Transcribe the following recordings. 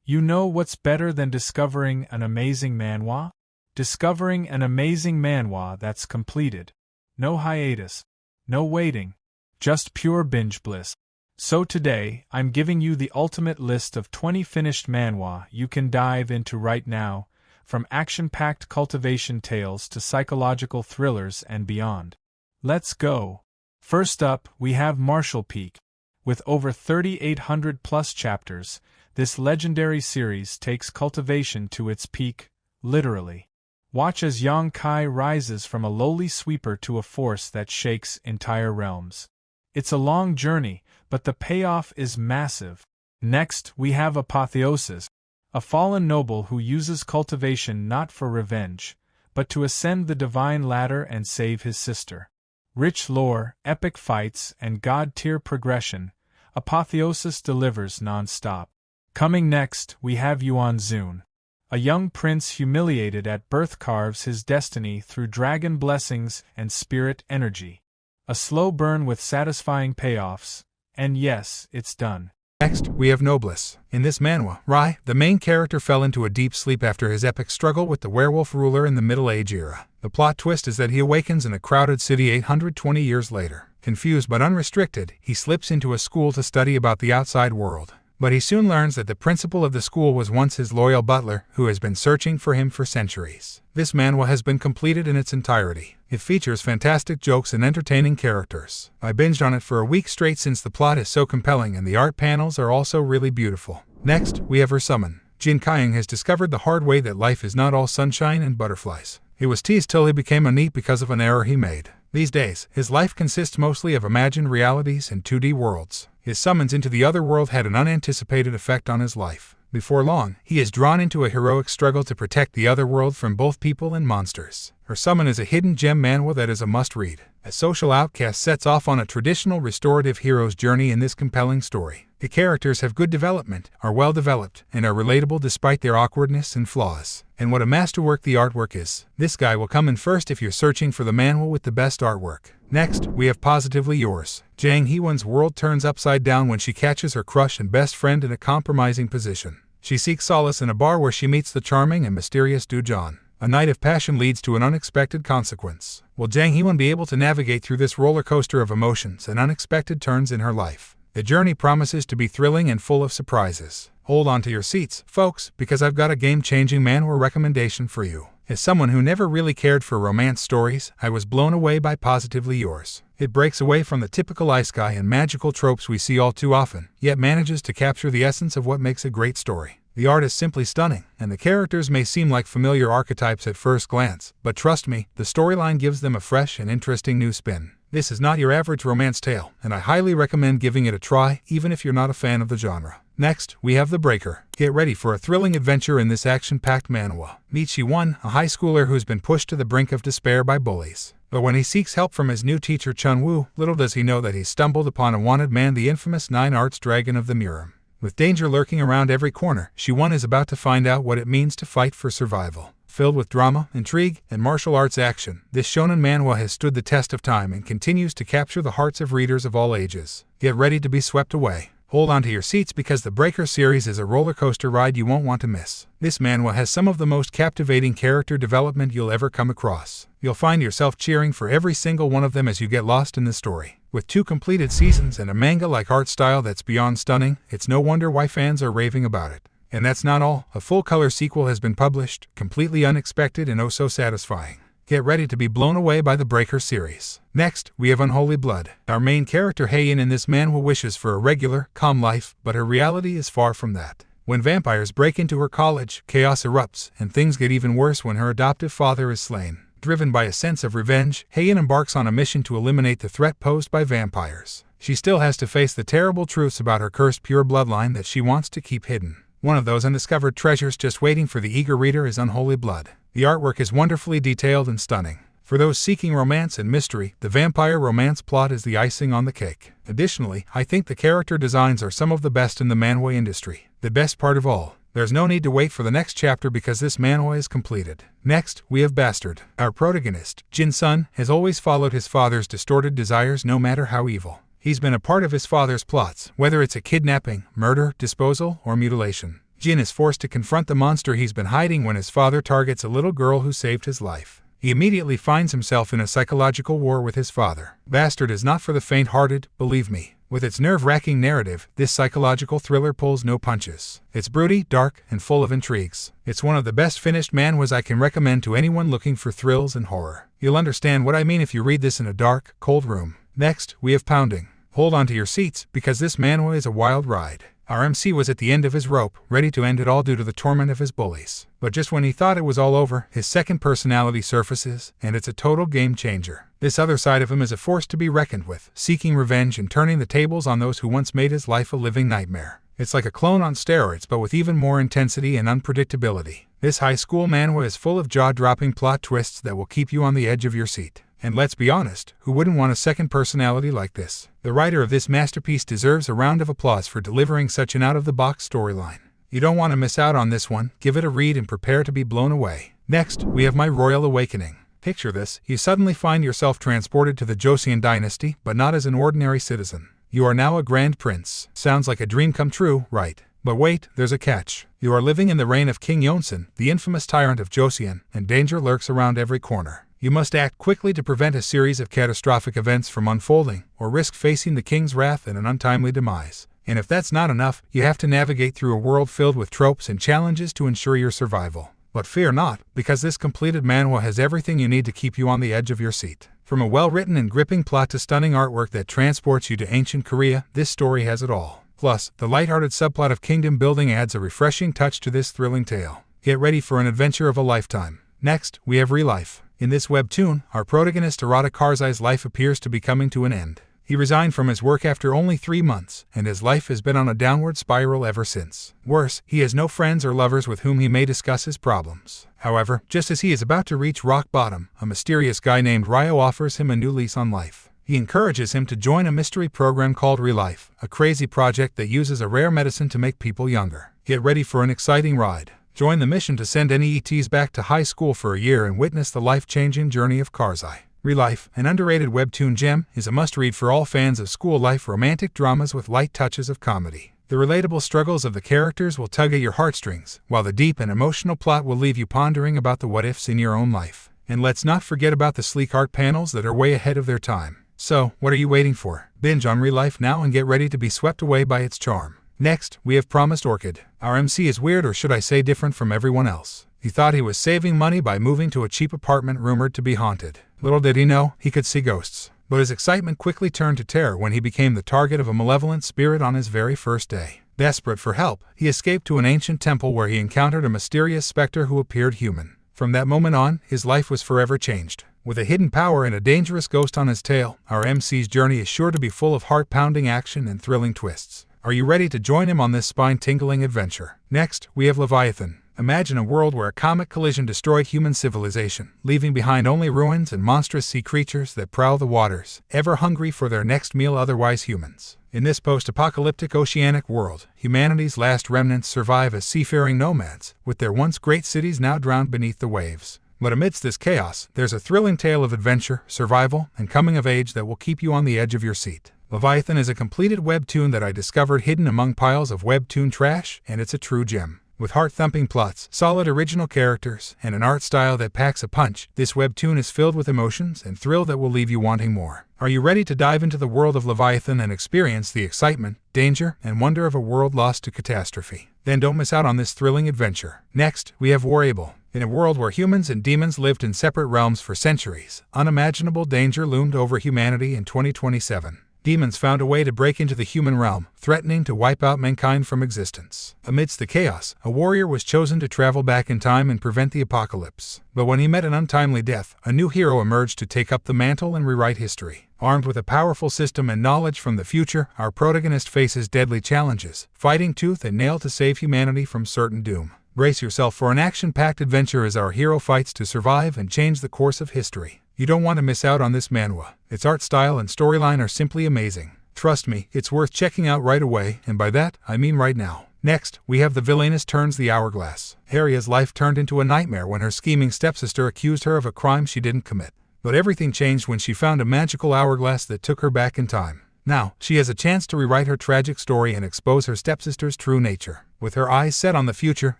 You know what's better than discovering an amazing manhwa? Discovering an amazing manhwa that's completed. No hiatus. No waiting. Just pure binge bliss. So today, I'm giving you the ultimate list of 20 finished manhwa you can dive into right now, from action-packed cultivation tales to psychological thrillers and beyond. Let's go! First up, we have Martial Peak. With over 3,800 plus chapters, this legendary series takes cultivation to its peak, literally. Watch as Yang Kai rises from a lowly sweeper to a force that shakes entire realms. It's a long journey, but the payoff is massive. Next, we have Apotheosis, a fallen noble who uses cultivation not for revenge, but to ascend the divine ladder and save his sister. Rich lore, epic fights, and god-tier progression, Apotheosis delivers non-stop. Coming next, we have Yuan Zun. A young prince humiliated at birth carves his destiny through dragon blessings and spirit energy. A slow burn with satisfying payoffs, and yes, it's done. Next, we have Noblesse. In this manhwa, Rai, the main character, fell into a deep sleep after his epic struggle with the werewolf ruler in the Middle Age era. The plot twist is that he awakens in a crowded city 820 years later. Confused but unrestricted, he slips into a school to study about the outside world. But he soon learns that the principal of the school was once his loyal butler, who has been searching for him for centuries. This manhwa has been completed in its entirety. It features fantastic jokes and entertaining characters. I binged on it for a week straight since the plot is so compelling and the art panels are also really beautiful. Next, we have her summon. Jin Kyung has discovered the hard way that life is not all sunshine and butterflies. It was teased till he became a NEET because of an error he made. These days, his life consists mostly of imagined realities and 2D worlds. His summons into the otherworld had an unanticipated effect on his life. Before long, he is drawn into a heroic struggle to protect the otherworld from both people and monsters. Her summon is a hidden gem manhwa that is a must-read. A social outcast sets off on a traditional restorative hero's journey in this compelling story. The characters have good development, are well-developed, and are relatable despite their awkwardness and flaws. And what a masterwork the artwork is. This guy will come in first if you're searching for the manhwa with the best artwork. Next, we have Positively Yours. Jang Hee-won's world turns upside down when she catches her crush and best friend in a compromising position. She seeks solace in a bar where she meets the charming and mysterious Do-Jon. A night of passion leads to an unexpected consequence. Will Jang Hee-won be able to navigate through this roller coaster of emotions and unexpected turns in her life? The journey promises to be thrilling and full of surprises. Hold on to your seats, folks, because I've got a game-changing manhwa recommendation for you. As someone who never really cared for romance stories, I was blown away by Positively Yours. It breaks away from the typical isekai and magical tropes we see all too often, yet manages to capture the essence of what makes a great story. The art is simply stunning, and the characters may seem like familiar archetypes at first glance, but trust me, the storyline gives them a fresh and interesting new spin. This is not your average romance tale, and I highly recommend giving it a try, even if you're not a fan of the genre. Next, we have The Breaker. Get ready for a thrilling adventure in this action-packed manhwa. Meet Ji-won, a high schooler who's been pushed to the brink of despair by bullies. But when he seeks help from his new teacher Chun-woo, little does he know that he's stumbled upon a wanted man, the infamous Nine Arts Dragon of the Mirror. With danger lurking around every corner, Ji-won is about to find out what it means to fight for survival. Filled with drama, intrigue, and martial arts action, this shonen manhwa has stood the test of time and continues to capture the hearts of readers of all ages. Get ready to be swept away. Hold on to your seats because the Breaker series is a roller coaster ride you won't want to miss. This manhwa has some of the most captivating character development you'll ever come across. You'll find yourself cheering for every single one of them as you get lost in the story. With 2 completed seasons and a manga-like art style that's beyond stunning, it's no wonder why fans are raving about it. And that's not all. A full-color sequel has been published, completely unexpected and oh so satisfying. Get ready to be blown away by the Breaker series. Next, we have Unholy Blood. Our main character Haein in this manhwa wishes for a regular, calm life, but her reality is far from that. When vampires break into her college, chaos erupts, and things get even worse when her adoptive father is slain. Driven by a sense of revenge, Haein embarks on a mission to eliminate the threat posed by vampires. She still has to face the terrible truths about her cursed pure bloodline that she wants to keep hidden. One of those undiscovered treasures just waiting for the eager reader is Unholy Blood. The artwork is wonderfully detailed and stunning. For those seeking romance and mystery, the vampire romance plot is the icing on the cake. Additionally, I think the character designs are some of the best in the manhwa industry. The best part of all, there's no need to wait for the next chapter because this manhwa is completed. Next, we have Bastard. Our protagonist, Jin-sun, has always followed his father's distorted desires no matter how evil. He's been a part of his father's plots, whether it's a kidnapping, murder, disposal, or mutilation. Jin is forced to confront the monster he's been hiding when his father targets a little girl who saved his life. He immediately finds himself in a psychological war with his father. Bastard is not for the faint-hearted, believe me. With its nerve-wracking narrative, this psychological thriller pulls no punches. It's broody, dark, and full of intrigues. It's one of the best finished manhwas I can recommend to anyone looking for thrills and horror. You'll understand what I mean if you read this in a dark, cold room. Next, we have Pounding. Hold on to your seats, because this manhwa is a wild ride. Our MC was at the end of his rope, ready to end it all due to the torment of his bullies. But just when he thought it was all over, his second personality surfaces, and it's a total game changer. This other side of him is a force to be reckoned with, seeking revenge and turning the tables on those who once made his life a living nightmare. It's like a clone on steroids, but with even more intensity and unpredictability. This high school manhwa is full of jaw-dropping plot twists that will keep you on the edge of your seat. And let's be honest, who wouldn't want a second personality like this? The writer of this masterpiece deserves a round of applause for delivering such an out-of-the-box storyline. You don't want to miss out on this one. Give it a read and prepare to be blown away. Next, we have My Royal Awakening. Picture this, you suddenly find yourself transported to the Joseon dynasty, but not as an ordinary citizen. You are now a grand prince. Sounds like a dream come true, right? But wait, there's a catch. You are living in the reign of King Yonsun, the infamous tyrant of Joseon, and danger lurks around every corner. You must act quickly to prevent a series of catastrophic events from unfolding, or risk facing the king's wrath and an untimely demise. And if that's not enough, you have to navigate through a world filled with tropes and challenges to ensure your survival. But fear not, because this completed manhwa has everything you need to keep you on the edge of your seat. From a well-written and gripping plot to stunning artwork that transports you to ancient Korea, this story has it all. Plus, the lighthearted subplot of kingdom building adds a refreshing touch to this thrilling tale. Get ready for an adventure of a lifetime. Next, we have Relife. In this webtoon, our protagonist Arata Karzai's life appears to be coming to an end. He resigned from his work after only 3 months, and his life has been on a downward spiral ever since. Worse, he has no friends or lovers with whom he may discuss his problems. However, just as he is about to reach rock bottom, a mysterious guy named Ryo offers him a new lease on life. He encourages him to join a mystery program called Relife, a crazy project that uses a rare medicine to make people younger. Get ready for an exciting ride. Join the mission to send any ETs back to high school for a year and witness the life-changing journey of Karzai. Relife, an underrated webtoon gem, is a must-read for all fans of school-life romantic dramas with light touches of comedy. The relatable struggles of the characters will tug at your heartstrings, while the deep and emotional plot will leave you pondering about the what-ifs in your own life. And let's not forget about the sleek art panels that are way ahead of their time. So, what are you waiting for? Binge on Relife now and get ready to be swept away by its charm. Next, we have Promised Orchid. Our MC is weird, or should I say different from everyone else. He thought he was saving money by moving to a cheap apartment rumored to be haunted. Little did he know, he could see ghosts. But his excitement quickly turned to terror when he became the target of a malevolent spirit on his very first day. Desperate for help, he escaped to an ancient temple where he encountered a mysterious specter who appeared human. From that moment on, his life was forever changed. With a hidden power and a dangerous ghost on his tail, our MC's journey is sure to be full of heart-pounding action and thrilling twists. Are you ready to join him on this spine-tingling adventure? Next, we have Leviathan. Imagine a world where a comet collision destroyed human civilization, leaving behind only ruins and monstrous sea creatures that prowl the waters, ever hungry for their next meal, otherwise humans. In this post-apocalyptic oceanic world, humanity's last remnants survive as seafaring nomads, with their once great cities now drowned beneath the waves. But amidst this chaos, there's a thrilling tale of adventure, survival, and coming of age that will keep you on the edge of your seat. Leviathan is a completed webtoon that I discovered hidden among piles of webtoon trash, and it's a true gem. With heart-thumping plots, solid original characters, and an art style that packs a punch, this webtoon is filled with emotions and thrill that will leave you wanting more. Are you ready to dive into the world of Leviathan and experience the excitement, danger, and wonder of a world lost to catastrophe? Then don't miss out on this thrilling adventure. Next, we have Warable. In a world where humans and demons lived in separate realms for centuries, unimaginable danger loomed over humanity in 2027. Demons found a way to break into the human realm, threatening to wipe out mankind from existence. Amidst the chaos, a warrior was chosen to travel back in time and prevent the apocalypse. But when he met an untimely death, a new hero emerged to take up the mantle and rewrite history. Armed with a powerful system and knowledge from the future, our protagonist faces deadly challenges, fighting tooth and nail to save humanity from certain doom. Brace yourself for an action-packed adventure as our hero fights to survive and change the course of history. You don't want to miss out on this manhwa. Its art style and storyline are simply amazing. Trust me, it's worth checking out right away, and by that, I mean right now. Next, we have the Villainess Turns the Hourglass. Harria's life turned into a nightmare when her scheming stepsister accused her of a crime she didn't commit. But everything changed when she found a magical hourglass that took her back in time. Now, she has a chance to rewrite her tragic story and expose her stepsister's true nature. With her eyes set on the future,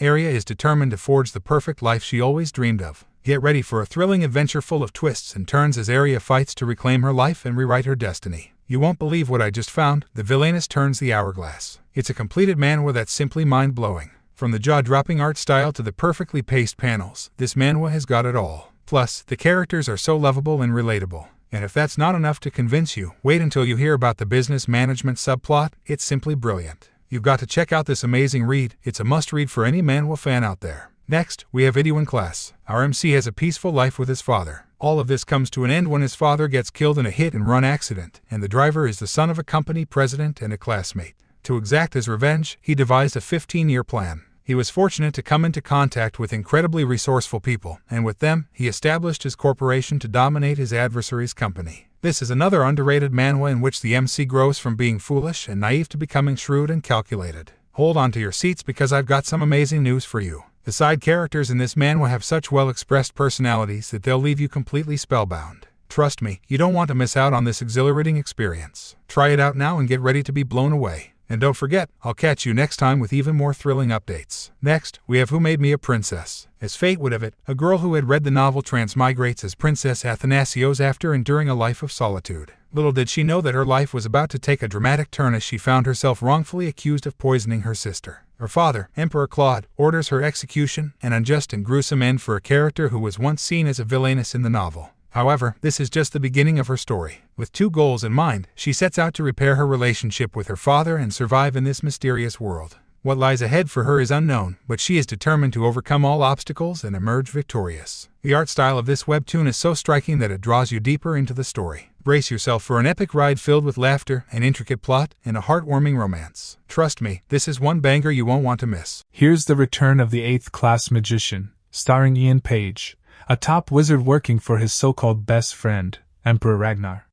Eerie is determined to forge the perfect life she always dreamed of. Get ready for a thrilling adventure full of twists and turns as Eerie fights to reclaim her life and rewrite her destiny. You won't believe what I just found. The Villainess Turns the Hourglass. It's a completed manhwa that's simply mind-blowing. From the jaw-dropping art style to the perfectly paced panels, this manhwa has got it all. Plus, the characters are so lovable and relatable. And if that's not enough to convince you, wait until you hear about the business management subplot. It's simply brilliant. You've got to check out this amazing read. It's a must-read for any manhwa fan out there. Next, we have Itaewon Class. Our MC has a peaceful life with his father. All of this comes to an end when his father gets killed in a hit-and-run accident, and the driver is the son of a company president and a classmate. To exact his revenge, he devised a 15-year plan. He was fortunate to come into contact with incredibly resourceful people, and with them, he established his corporation to dominate his adversary's company. This is another underrated manhwa in which the MC grows from being foolish and naive to becoming shrewd and calculated. Hold on to your seats because I've got some amazing news for you. The side characters in this manhwa have such well-expressed personalities that they'll leave you completely spellbound. Trust me, you don't want to miss out on this exhilarating experience. Try it out now and get ready to be blown away. And don't forget, I'll catch you next time with even more thrilling updates. Next, we have Who Made Me a Princess. As fate would have it, a girl who had read the novel transmigrates as Princess Athanasios after enduring a life of solitude. Little did she know that her life was about to take a dramatic turn as she found herself wrongfully accused of poisoning her sister. Her father, Emperor Claude, orders her execution, an unjust and gruesome end for a character who was once seen as a villainess in the novel. However, this is just the beginning of her story. With two goals in mind, she sets out to repair her relationship with her father and survive in this mysterious world. What lies ahead for her is unknown, but she is determined to overcome all obstacles and emerge victorious. The art style of this webtoon is so striking that it draws you deeper into the story. Brace yourself for an epic ride filled with laughter, an intricate plot, and a heartwarming romance. Trust me, this is one banger you won't want to miss. Here's the return of the 8th class magician, starring Ian Page, a top wizard working for his so-called best friend, Emperor Ragnar.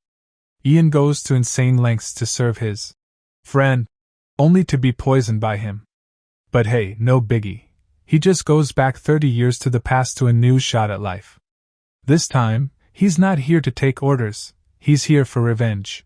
Ian goes to insane lengths to serve his friend, only to be poisoned by him. But hey, no biggie. He just goes back 30 years to the past to a new shot at life. This time, he's not here to take orders, he's here for revenge.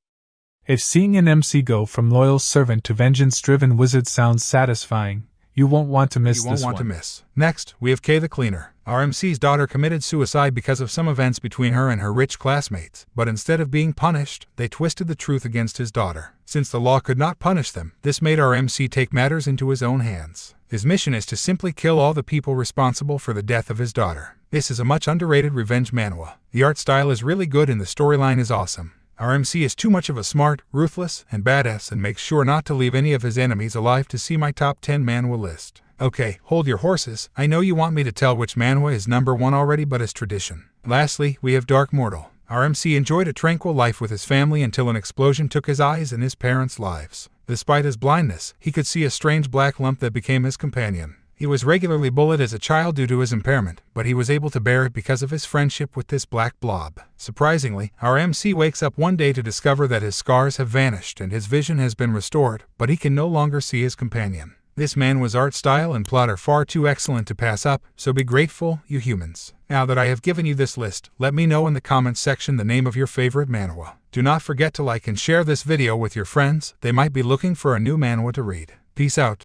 If seeing an MC go from loyal servant to vengeance-driven wizard sounds satisfying, you won't want to miss this one. Next, we have Kay the Cleaner. Our MC's daughter committed suicide because of some events between her and her rich classmates, but instead of being punished, they twisted the truth against his daughter. Since the law could not punish them, this made our MC take matters into his own hands. His mission is to simply kill all the people responsible for the death of his daughter. This is a much underrated revenge manhwa. The art style is really good and the storyline is awesome. Our MC is too much of a smart, ruthless, and badass and makes sure not to leave any of his enemies alive to see my top 10 manhwa list. Okay, hold your horses. I know you want me to tell which manhwa is number 1 already, but it's tradition. Lastly, we have Dark Mortal. Our MC enjoyed a tranquil life with his family until an explosion took his eyes and his parents' lives. Despite his blindness, he could see a strange black lump that became his companion. He was regularly bullied as a child due to his impairment, but he was able to bear it because of his friendship with this black blob. Surprisingly, our MC wakes up one day to discover that his scars have vanished and his vision has been restored, but he can no longer see his companion. This manhwa's art style and plot are far too excellent to pass up, so be grateful, you humans. Now that I have given you this list, let me know in the comments section the name of your favorite manhwa. Do not forget to like and share this video with your friends, they might be looking for a new manhwa to read. Peace out.